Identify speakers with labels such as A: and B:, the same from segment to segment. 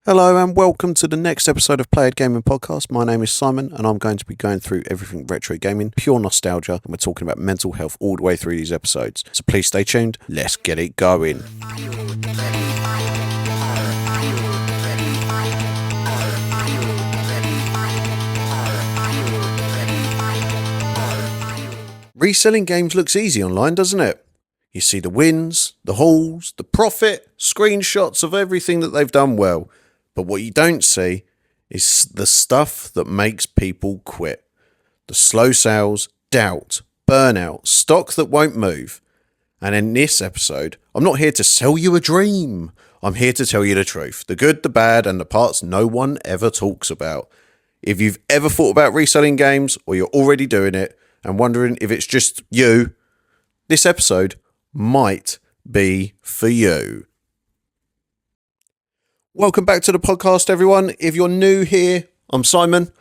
A: Hello and welcome to the next episode of PlayEDgaming podcast. My name is Simon and I'm going to be going through everything retro gaming, pure nostalgia, and we're talking about mental health all the way through these episodes. So please stay tuned. Let's get it going. Reselling games looks easy online, doesn't it? You see the wins, the hauls, the profit, screenshots of everything that they've done well. But what you don't see is the stuff that makes people quit. The slow sales, doubt, burnout, stock that won't move. And in this episode, I'm not here to sell you a dream. I'm here to tell you the truth. The good, the bad, and the parts no one ever talks about. If you've ever thought about reselling games, or you're already doing it, and wondering if it's just you, this episode might be for you. Welcome back to the podcast, everyone. If you're new here, I'm Simon,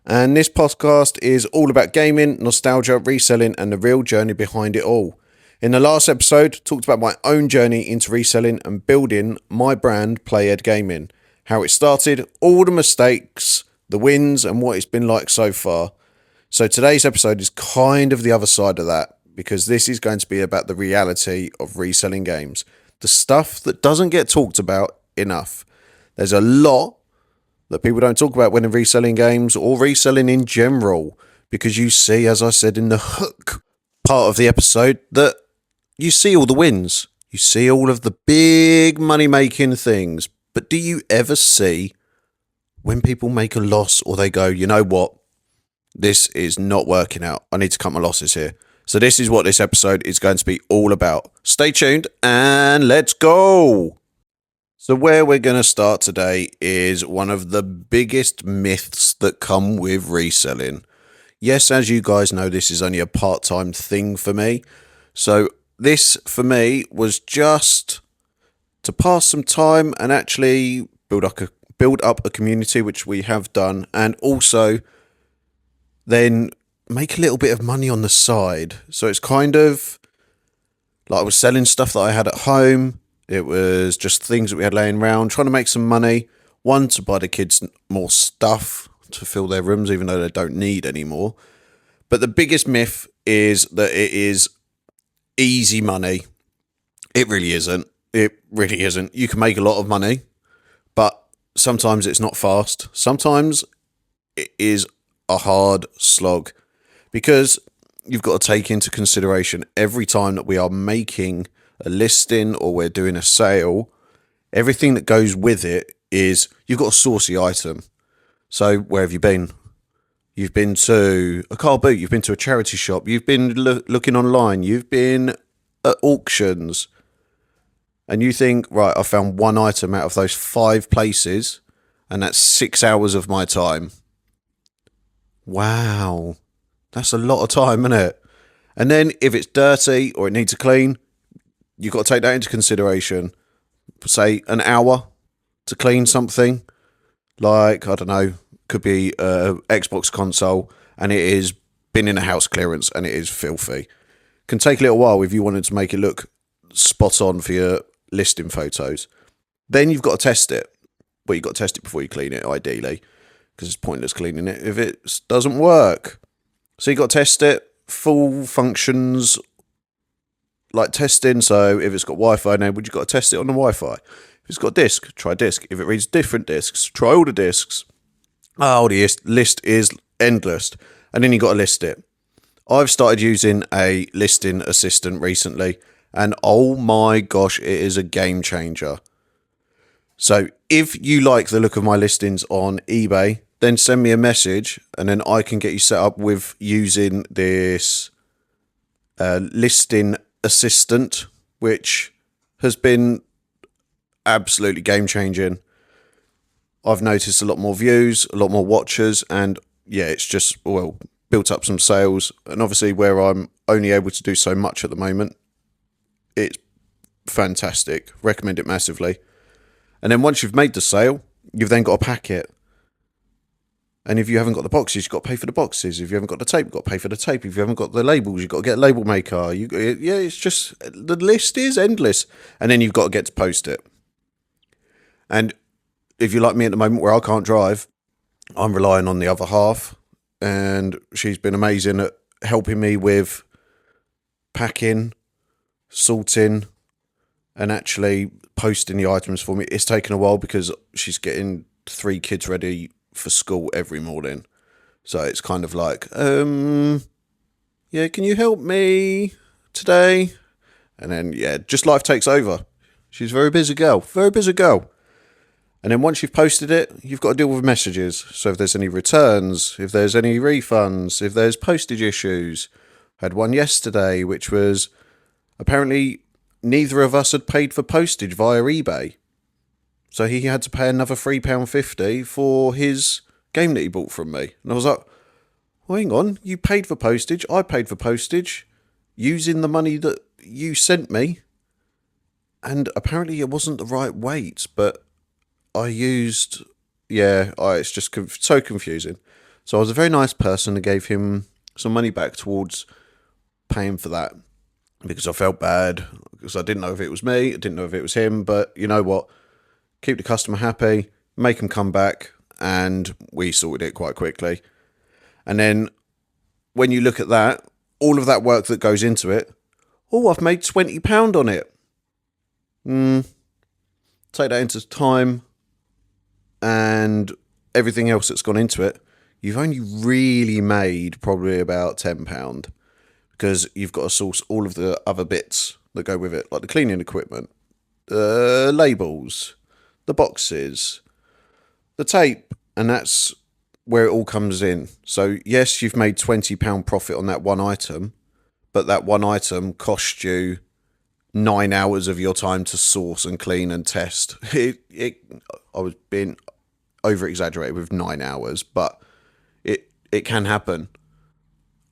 A: and this podcast is all about gaming, nostalgia, reselling, and the real journey behind it all. In the last episode, talked about my own journey into reselling and building my brand, PlayEDgaming, how it started, all the mistakes, the wins, and what it's been like so far. So today's episode is kind of the other side of that, because this is going to be about the reality of reselling games, the stuff that doesn't get talked about enough. There's a lot that people don't talk about when they're reselling games or reselling in general, because you see, as I said in the hook part of the episode, that you see all the wins. You see all of the big money-making things. But do you ever see when people make a loss or they go, you know what, this is not working out. I need to cut my losses here. So this is what this episode is going to be all about. Stay tuned and let's go. So where we're going to start today is one of the biggest myths that come with reselling. Yes, as you guys know, this is only a part-time thing for me. So this, for me, was just to pass some time and actually build up a community, which we have done, and also then make a little bit of money on the side. So it's kind of like I was selling stuff that I had at home. It was just things that we had laying around, trying to make some money. One, to buy the kids more stuff to fill their rooms, even though they don't need any more. But the biggest myth is that it is easy money. It really isn't. It really isn't. You can make a lot of money, but sometimes it's not fast. Sometimes it is a hard slog, because you've got to take into consideration every time that we are making a listing or we're doing a sale, everything that goes with it is you've got to source the item. So where have you been? You've been to a car boot, you've been to a charity shop, you've been looking online, you've been at auctions, and you think, right, I found one item out of those 5 places, and that's 6 hours of my time. Wow, that's a lot of time, isn't it? And then if it's dirty or it needs a clean, you've got to take that into consideration. Say an hour to clean something, like, I don't know, could be a Xbox console, and it is been in a house clearance and it is filthy. Can take a little while if you wanted to make it look spot on for your listing photos. Then you've got to test it. Well, you've got to test it before you clean it, ideally, because it's pointless cleaning it if it doesn't work. So you've got to test it, full functions, like testing. So if it's got Wi-Fi enabled, you've got to test it on the Wi-Fi. If it's got disk, try disk. If it reads different disks, try all the disks. Oh, the list is endless. And then you've got to list it. I've started using a listing assistant recently, and oh my gosh, it is a game changer. So if you like the look of my listings on eBay, then send me a message, and then I can get you set up with using this listing assistant, which has been absolutely game changing. I've noticed a lot more views, a lot more watchers, and yeah, it's just, well, built up some sales. And obviously where I'm only able to do so much at the moment, it's fantastic. Recommend it massively. And then once you've made the sale, you've then got to pack it. And if you haven't got the boxes, you've got to pay for the boxes. If you haven't got the tape, you've got to pay for the tape. If you haven't got the labels, you've got to get a label maker. It's just, the list is endless. And then you've got to get to post it. And if you're like me at the moment where I can't drive, I'm relying on the other half, and she's been amazing at helping me with packing, sorting, and actually posting the items for me. It's taken a while because she's getting 3 kids ready for school every morning. So it's kind of like, yeah, can you help me today? And then, yeah, just life takes over. She's a very busy girl, very busy girl. And then once you've posted it, you've got to deal with messages. So if there's any returns, if there's any refunds, if there's postage issues. I had one yesterday, which was apparently neither of us had paid for postage via eBay. So he had to pay another £3.50 for his game that he bought from me. And I was like, well, hang on, you paid for postage, I paid for postage, using the money that you sent me. And apparently it wasn't the right weight, but I used, it's just so confusing. So I was a very nice person and gave him some money back towards paying for that, because I felt bad, because I didn't know if it was me, I didn't know if it was him, but you know what? Keep the customer happy, make them come back, and we sorted it quite quickly. And then when you look at that, all of that work that goes into it, I've made £20 on it. Take that into time and everything else that's gone into it, you've only really made probably about £10, because you've got to source all of the other bits that go with it, like the cleaning equipment, the labels, the boxes, the tape, and that's where it all comes in. So yes, you've made £20 profit on that one item, but that one item cost you 9 hours of your time to source and clean and test. I was being over exaggerated with 9 hours, but it can happen.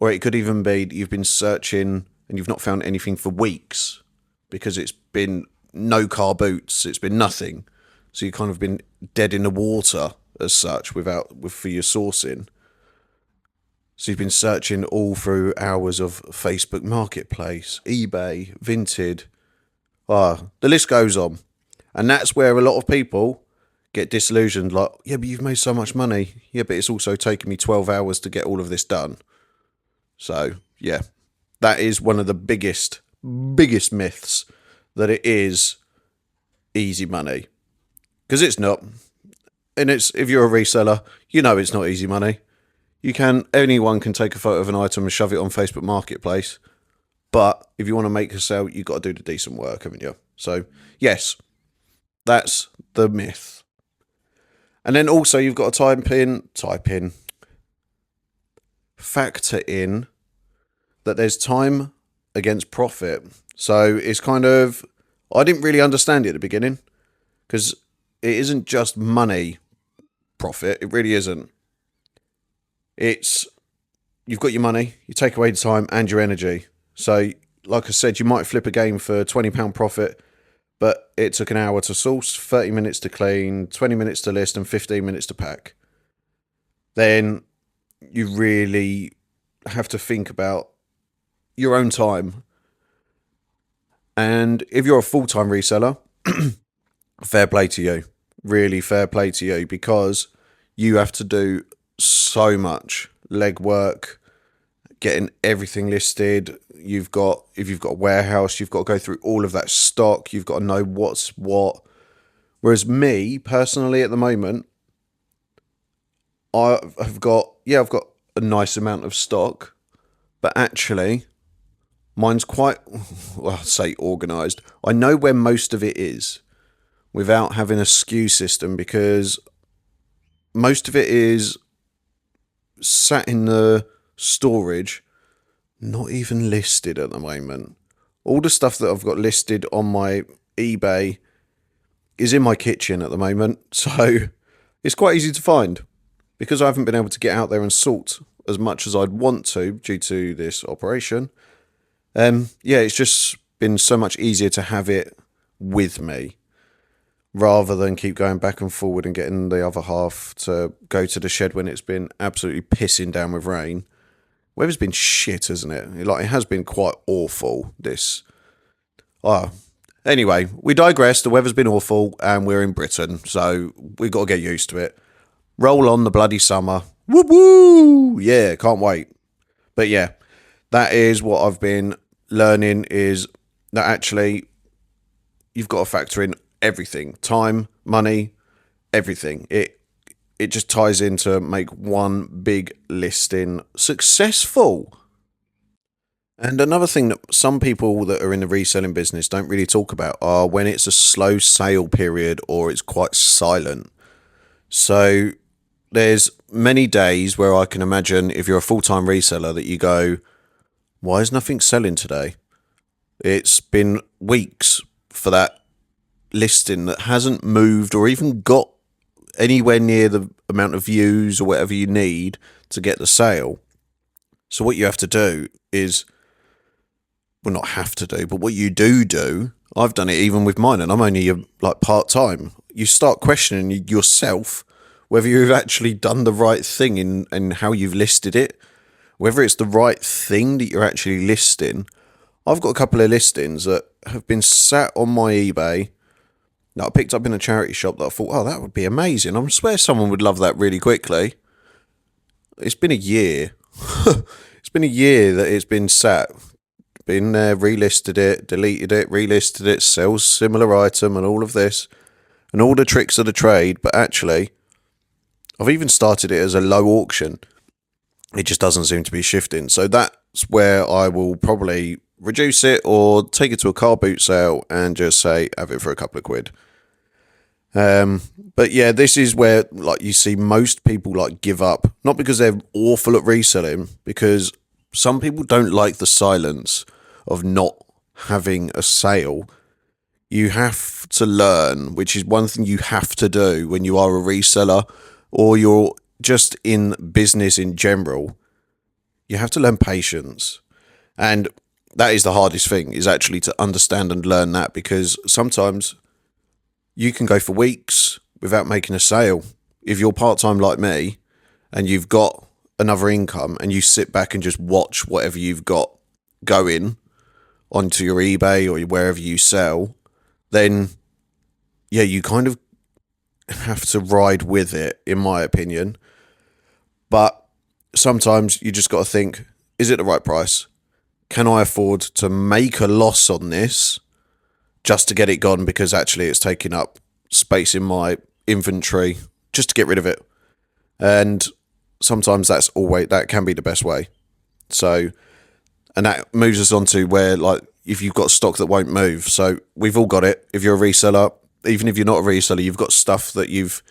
A: Or it could even be you've been searching and you've not found anything for weeks because it's been no car boots, it's been nothing. So you've kind of been dead in the water as such for your sourcing. So you've been searching all through hours of Facebook Marketplace, eBay, Vinted. The list goes on. And that's where a lot of people get disillusioned, like, yeah, but you've made so much money. Yeah, but it's also taken me 12 hours to get all of this done. So, yeah, that is one of the biggest myths, that it is easy money. Because it's not. And if you're a reseller, you know it's not easy money. Anyone can take a photo of an item and shove it on Facebook Marketplace. But if you want to make a sale, you've got to do the decent work, haven't you? So, yes, that's the myth. And then also you've got to factor in that there's time against profit. So it's kind of, I didn't really understand it at the beginning, because it isn't just money profit. It really isn't. You've got your money, you take away the time and your energy. So, like I said, you might flip a game for £20 profit, but it took an hour to source, 30 minutes to clean, 20 minutes to list, and 15 minutes to pack. Then you really have to think about your own time. And if you're a full-time reseller, fair play to you. Really fair play to you, because you have to do so much legwork, getting everything listed. If you've got a warehouse, you've got to go through all of that stock. You've got to know what's what. Whereas me, personally, at the moment, I've got a nice amount of stock, but actually, mine's quite, well, I'll say organised. I know where most of it is without having a SKU system, because most of it is sat in the storage, not even listed at the moment. All the stuff that I've got listed on my eBay is in my kitchen at the moment, so it's quite easy to find, because I haven't been able to get out there and sort as much as I'd want to due to this operation. It's just been so much easier to have it with me, rather than keep going back and forward and getting the other half to go to the shed when it's been absolutely pissing down with rain. Weather's been shit, hasn't it? It has been quite awful, this. Anyway, we digress. The weather's been awful and we're in Britain, so we've got to get used to it. Roll on the bloody summer. Woo woo! Yeah, can't wait. But yeah, that is what I've been learning, is that actually you've got to factor in everything. Time, money, everything. It just ties in to make one big listing successful. And another thing that some people that are in the reselling business don't really talk about are when it's a slow sale period or it's quite silent. So there's many days where I can imagine, if you're a full-time reseller, that you go, why is nothing selling today? It's been weeks for that listing that hasn't moved or even got anywhere near the amount of views or whatever you need to get the sale. So what you have to do is, well, not have to do, but what you do, I've done it even with mine, and I'm only like part-time. You start questioning yourself whether you've actually done the right thing in how you've listed it, whether it's the right thing that you're actually listing. I've got a couple of listings that have been sat on my eBay that I picked up in a charity shop that I thought, oh, that would be amazing. I swear someone would love that really quickly. It's been a year. It's been a year that it's been sat. Been there, relisted it, deleted it, relisted it, sells similar item and all of this. And all the tricks of the trade, but actually, I've even started it as a low auction. It just doesn't seem to be shifting. So that's where I will probably reduce it or take it to a car boot sale and just say, have it for a couple of quid. But yeah, this is where like you see most people like give up, not because they're awful at reselling, because some people don't like the silence of not having a sale. You have to learn, which is one thing you have to do when you are a reseller or you're just in business in general. You have to learn patience. And that is the hardest thing, is actually to understand and learn that, because sometimes you can go for weeks without making a sale. If you're part-time like me and you've got another income and you sit back and just watch whatever you've got going onto your eBay or wherever you sell, then yeah, you kind of have to ride with it, in my opinion. But sometimes you just got to think, is it the right price? Can I afford to make a loss on this just to get it gone, because actually it's taking up space in my inventory, just to get rid of it? And sometimes that can be the best way. So, and that moves us on to where, like, if you've got stock that won't move. So we've all got it. If you're a reseller, even if you're not a reseller, you've got stuff that you've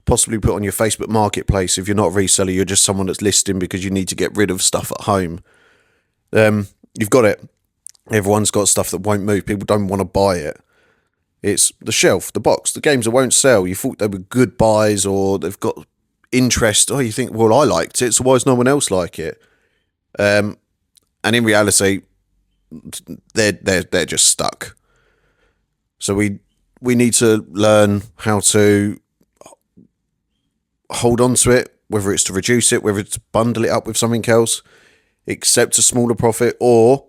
A: possibly put on your Facebook Marketplace. If you're not a reseller, you're just someone that's listing because you need to get rid of stuff at home. You've got it. Everyone's got stuff that won't move. People don't want to buy it. It's the shelf, the box, the games that won't sell. You thought they were good buys or they've got interest. Oh, you think, well, I liked it, so why does no one else like it? And in reality, they're just stuck. So we need to learn how to hold on to it, whether it's to reduce it, whether it's to bundle it up with something else, accept a smaller profit, or,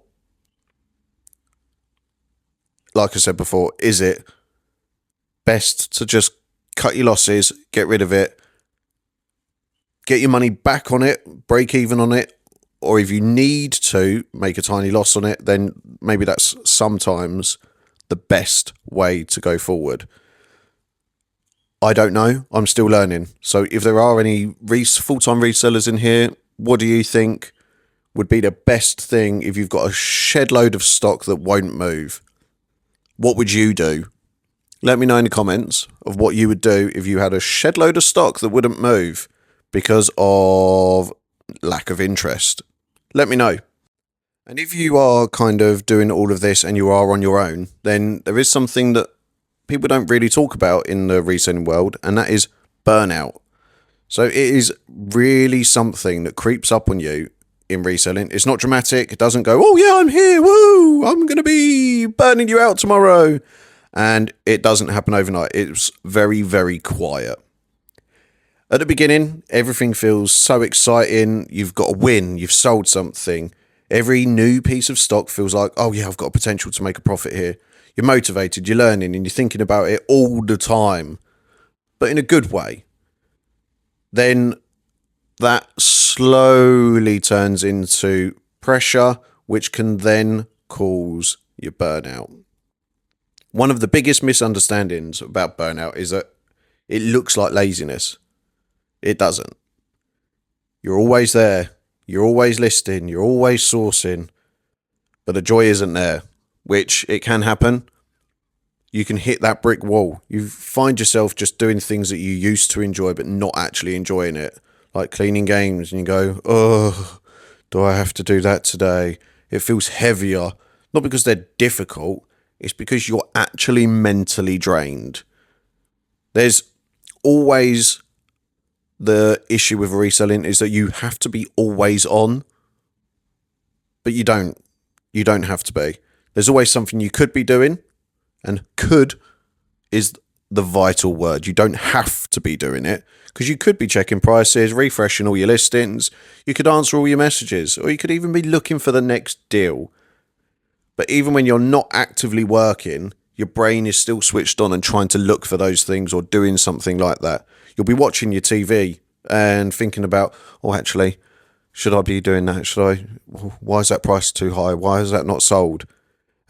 A: like I said before, is it best to just cut your losses, get rid of it, get your money back on it, break even on it, or if you need to make a tiny loss on it, then maybe that's sometimes the best way to go forward. I don't know. I'm still learning. So if there are any full-time resellers in here, what do you think would be the best thing if you've got a shed load of stock that won't move? What would you do? Let me know in the comments of what you would do if you had a shed load of stock that wouldn't move because of lack of interest. Let me know. And if you are kind of doing all of this and you are on your own, then there is something that people don't really talk about in the reselling world, and that is burnout. So it is really something that creeps up on you in reselling. It's not dramatic. It doesn't go, oh yeah, I'm here, woo, I'm going to be burning you out tomorrow. And it doesn't happen overnight. It's very, very quiet. At the beginning, everything feels so exciting. You've got a win. You've sold something. Every new piece of stock feels like, oh yeah, I've got a potential to make a profit here. you're motivated, you're learning, and you're thinking about it all the time, but in a good way, then that slowly turns into pressure, which can then cause your burnout. One of the biggest misunderstandings about burnout is that it looks like laziness. It doesn't. You're always there. You're always listing. You're always sourcing. But the joy isn't there, which it can happen. You can hit that brick wall. You find yourself just doing things that you used to enjoy, but not actually enjoying it. Like cleaning games, and you go, oh, do I have to do that today? It feels heavier. Not because they're difficult. It's because you're actually mentally drained. There's always the issue with reselling is that you have to be always on, but you don't. You don't have to be. There's always something you could be doing, and could is the vital word. You don't have to be doing it, because you could be checking prices, refreshing all your listings, you could answer all your messages, or you could even be looking for the next deal. But even when you're not actively working, your brain is still switched on and trying to look for those things or doing something like that. You'll be watching your TV and thinking about, oh, actually, should I be doing that? Why is that price too high? Why is that not sold?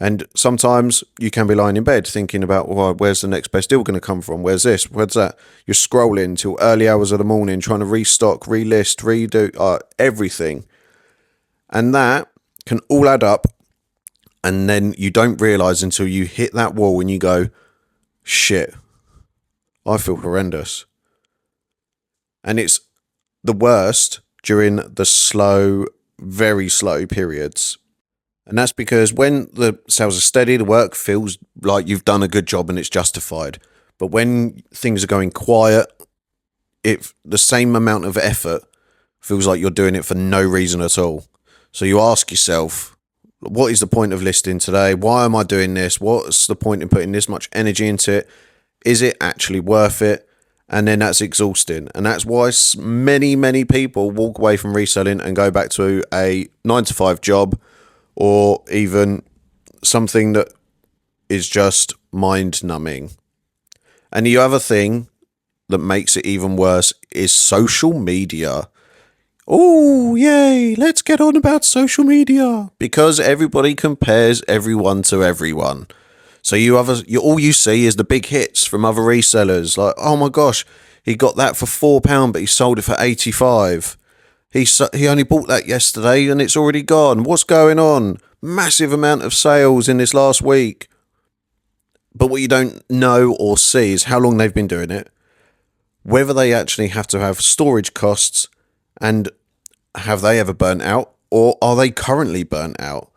A: And sometimes you can be lying in bed thinking about, well, where's the next best deal going to come from? Where's this? Where's that? You're scrolling till early hours of the morning, trying to restock, relist, redo everything. And that can all add up. And then you don't realise until you hit that wall and you go, shit, I feel horrendous. And it's the worst during the slow, very slow periods. And that's because when the sales are steady, the work feels like you've done a good job and it's justified. But when things are going quiet, the same amount of effort feels like you're doing it for no reason at all. So you ask yourself, what is the point of listing today? Why am I doing this? What's the point in putting this much energy into it? Is it actually worth it? And then that's exhausting. And that's why many, many people walk away from reselling and go back to a 9-to-5 job, or even something that is just mind-numbing. And the other thing that makes it even worse is social media. Oh, yay, let's get on about social media. Because everybody compares everyone to everyone. So all you see is the big hits from other resellers. Like, oh my gosh, he got that for £4, but he sold it for 85. He only bought that yesterday and it's already gone. What's going on? Massive amount of sales in this last week. But what you don't know or see is how long they've been doing it, whether they actually have to have storage costs, and have they ever burnt out, or are they currently burnt out?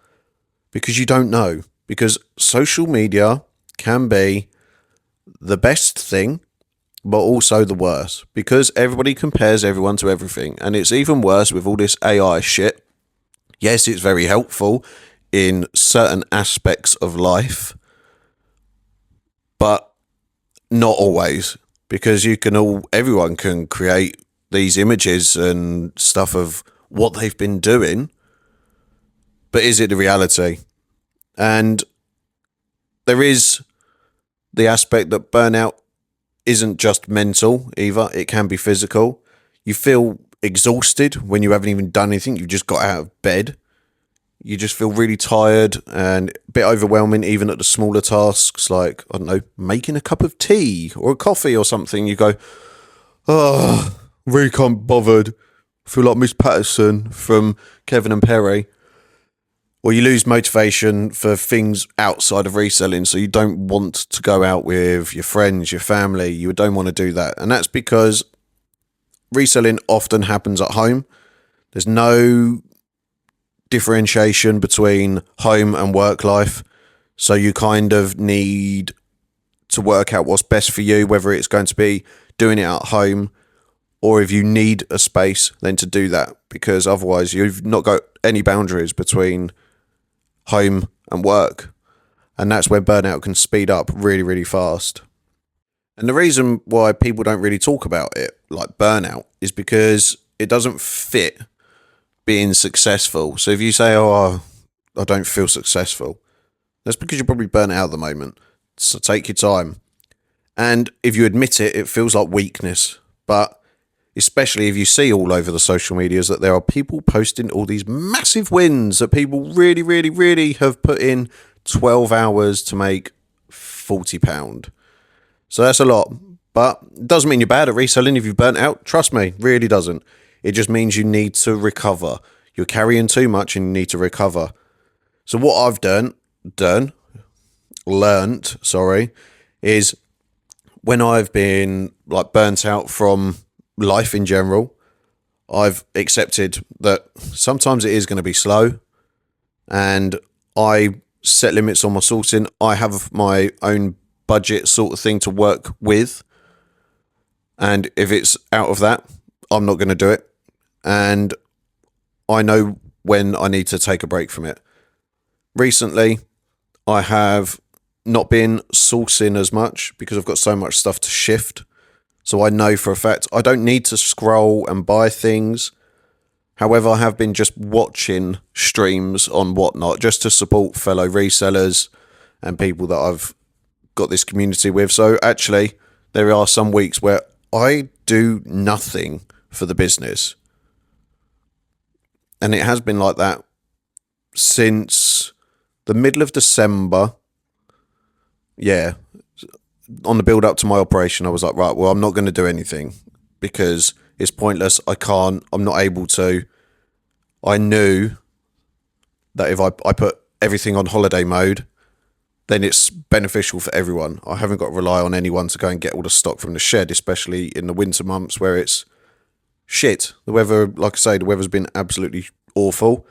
A: Because you don't know. Because social media can be the best thing, but also the worst. Because everybody compares everyone to everything. And it's even worse with all this AI shit. Yes, it's very helpful in certain aspects of life, but not always. Because everyone can create these images and stuff of what they've been doing, but is it the reality? And there is the aspect that burnout isn't just mental either, it can be physical. You feel exhausted when you haven't even done anything, you just got out of bed. You just feel really tired and a bit overwhelming even at the smaller tasks, like, I don't know, making a cup of tea or a coffee or something. You go, oh, really can't be bothered. I feel like Miss Patterson from Kevin and Perry. Or you lose motivation for things outside of reselling, so you don't want to go out with your friends, your family. You don't want to do that. And that's because reselling often happens at home. There's no differentiation between home and work life. So you kind of need to work out what's best for you, whether it's going to be doing it at home, or if you need a space, then to do that, because otherwise you've not got any boundaries between home and work. And that's where burnout can speed up really, really fast. And the reason why people don't really talk about it, like burnout, is because it doesn't fit being successful. So if you say, oh, I don't feel successful, That's because you're probably burnt out at the moment. So take your time. And if you admit it, it feels like weakness. But especially if you see all over the social medias that there are people posting all these massive wins that people really, really, really have put in 12 hours to make £40. So that's a lot. But it doesn't mean you're bad at reselling if you've burnt out. Trust me, really doesn't. It just means you need to recover. You're carrying too much and you need to recover. So what I've learnt, is when I've been like burnt out from life in general, I've accepted that sometimes it is going to be slow, and I set limits on my sourcing. I have my own budget sort of thing to work with, and if it's out of that, I'm not going to do it. And I know when I need to take a break from it. Recently, I have not been sourcing as much because I've got so much stuff to shift. So I know for a fact I don't need to scroll and buy things. However, I have been just watching streams on Whatnot just to support fellow resellers and people that I've got this community with. So actually, there are some weeks where I do nothing for the business. And it has been like that since the middle of December. Yeah, on the build up to my operation, I was like, right, well, I'm not going to do anything because it's pointless. I'm not able to. I knew that if I put everything on holiday mode, then it's beneficial for everyone. I haven't got to rely on anyone to go and get all the stock from the shed, especially in the winter months where it's shit. The weather, like I say, the weather's been absolutely awful.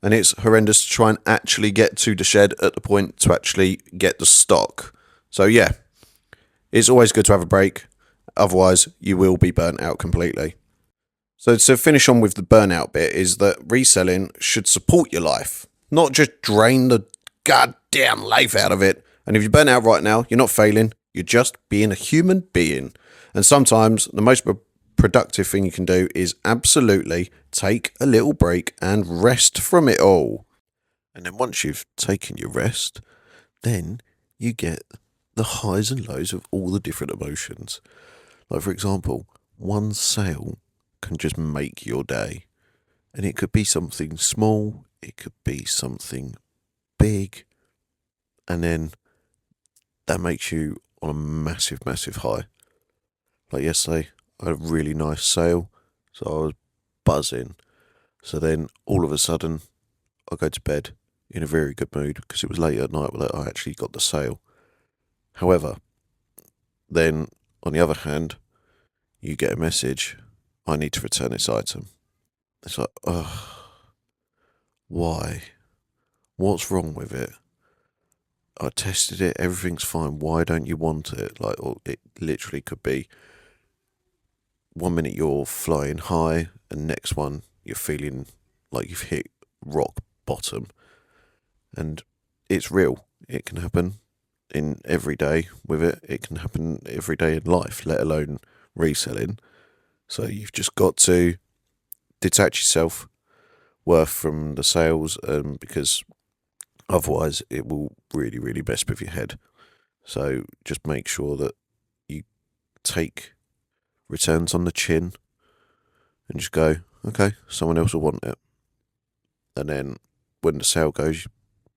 A: And it's horrendous to try and actually get to the shed at the point to actually get the stock. So yeah, it's always good to have a break. Otherwise, you will be burnt out completely. So to finish on with the burnout bit is that reselling should support your life, not just drain the goddamn life out of it. And if you're burnt out right now, you're not failing. You're just being a human being. And sometimes the most productive thing you can do is absolutely take a little break and rest from it all. And then once you've taken your rest, then you get the highs and lows of all the different emotions. Like, for example, one sale can just make your day. And it could be something small, it could be something big, and then that makes you on a massive, massive high. Like yesterday, I had a really nice sale, so I was buzzing. So then all of a sudden, I go to bed in a very good mood because it was late at night that I actually got the sale. However, then on the other hand, you get a message, I need to return this item. It's like, why? What's wrong with it? I tested it, everything's fine. Why don't you want it? Like, it literally could be 1 minute you're flying high, and next one you're feeling like you've hit rock bottom. And it's real. It can happen in every day with it. It can happen every day in life, let alone reselling. So you've just got to detach yourself worth from the sales, because otherwise it will really, really mess with your head. So just make sure that you take returns on the chin and just go, okay, someone else will want it. And then when the sale goes,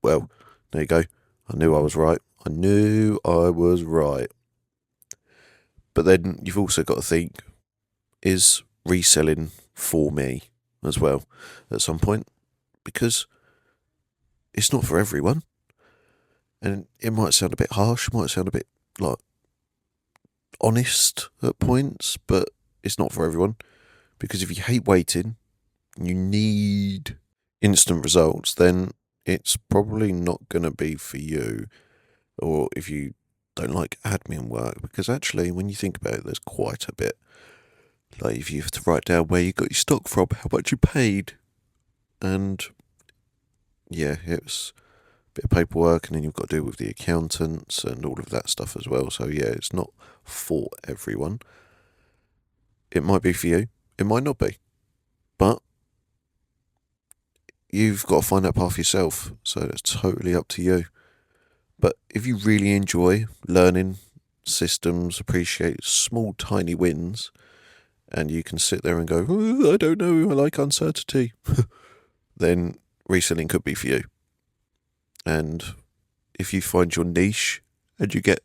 A: well, there you go. I knew I was right. But then you've also got to think, is reselling for me as well at some point? Because it's not for everyone. And it might sound a bit harsh, it might sound a bit like honest at points, but it's not for everyone. Because if you hate waiting, you need instant results, then it's probably not going to be for you. Or if you don't like admin work, because actually when you think about it, there's quite a bit. Like if you have to write down where you got your stock from, how much you paid, and yeah, it's a bit of paperwork, and then you've got to deal with the accountants and all of that stuff as well. So yeah, it's not for everyone. It might be for you, it might not be, but you've got to find that path yourself. So it's totally up to you. But if you really enjoy learning systems, appreciate small, tiny wins, and you can sit there and go, "Oh, I don't know, I like uncertainty," then reselling could be for you. And if you find your niche and you get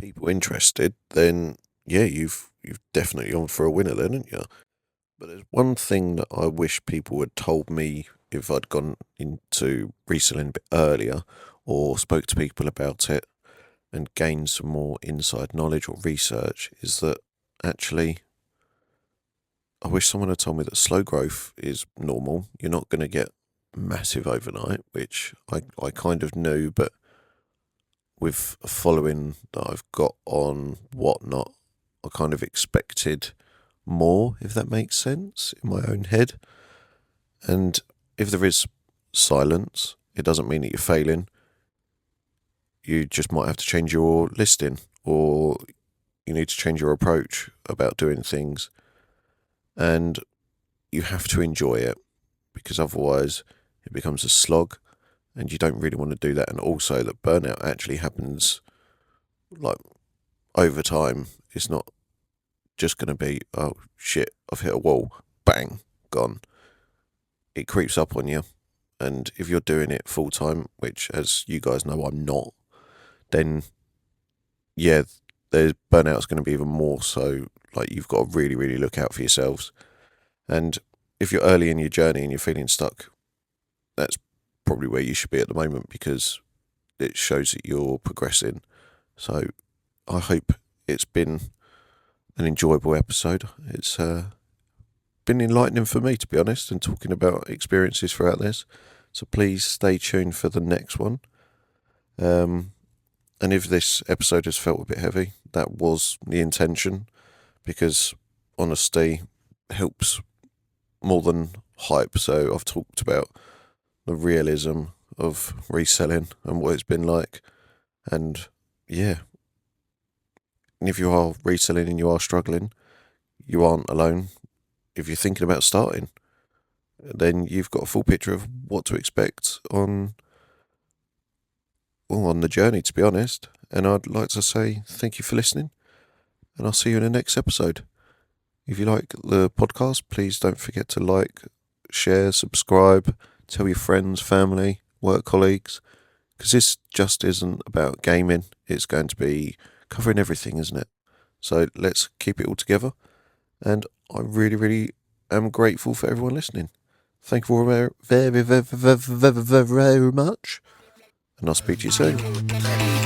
A: people interested, then yeah, you've definitely gone for a winner then, haven't you? But there's one thing that I wish people had told me if I'd gone into reselling a bit earlier or spoke to people about it and gained some more inside knowledge or research, is that actually I wish someone had told me that slow growth is normal. You're not going to get massive overnight, which I kind of knew, but with a following that I've got on Whatnot, I kind of expected more, if that makes sense, in my own head. And if there is silence, it doesn't mean that you're failing. You just might have to change your listing, or you need to change your approach about doing things. And you have to enjoy it, because otherwise it becomes a slog and you don't really want to do that. And also that burnout actually happens like over time. It's not just going to be, oh shit, I've hit a wall, bang, gone. It creeps up on you. And if you're doing it full time, which as you guys know I'm not, then yeah, there's burnout's going to be even more so. Like, you've got to really, really look out for yourselves. And if you're early in your journey and you're feeling stuck, that's probably where you should be at the moment, because it shows that you're progressing. So I hope it's been an enjoyable episode. It's been enlightening for me, to be honest, and talking about experiences throughout this. So please stay tuned for the next one. And if this episode has felt a bit heavy, that was the intention, because honesty helps more than hype. So I've talked about the realism of reselling and what it's been like. And yeah, and if you are reselling and you are struggling, you aren't alone. If you're thinking about starting, then you've got a full picture of what to expect on the journey, to be honest. And I'd like to say thank you for listening, and I'll see you in the next episode. If you like the podcast, please don't forget to like, share, subscribe, tell your friends, family, work colleagues, because this just isn't about gaming. It's going to be covering everything, isn't it? So let's keep it all together. And I really, really am grateful for everyone listening. Thank you very, very, very, very, very, very much. And I'll speak to you soon.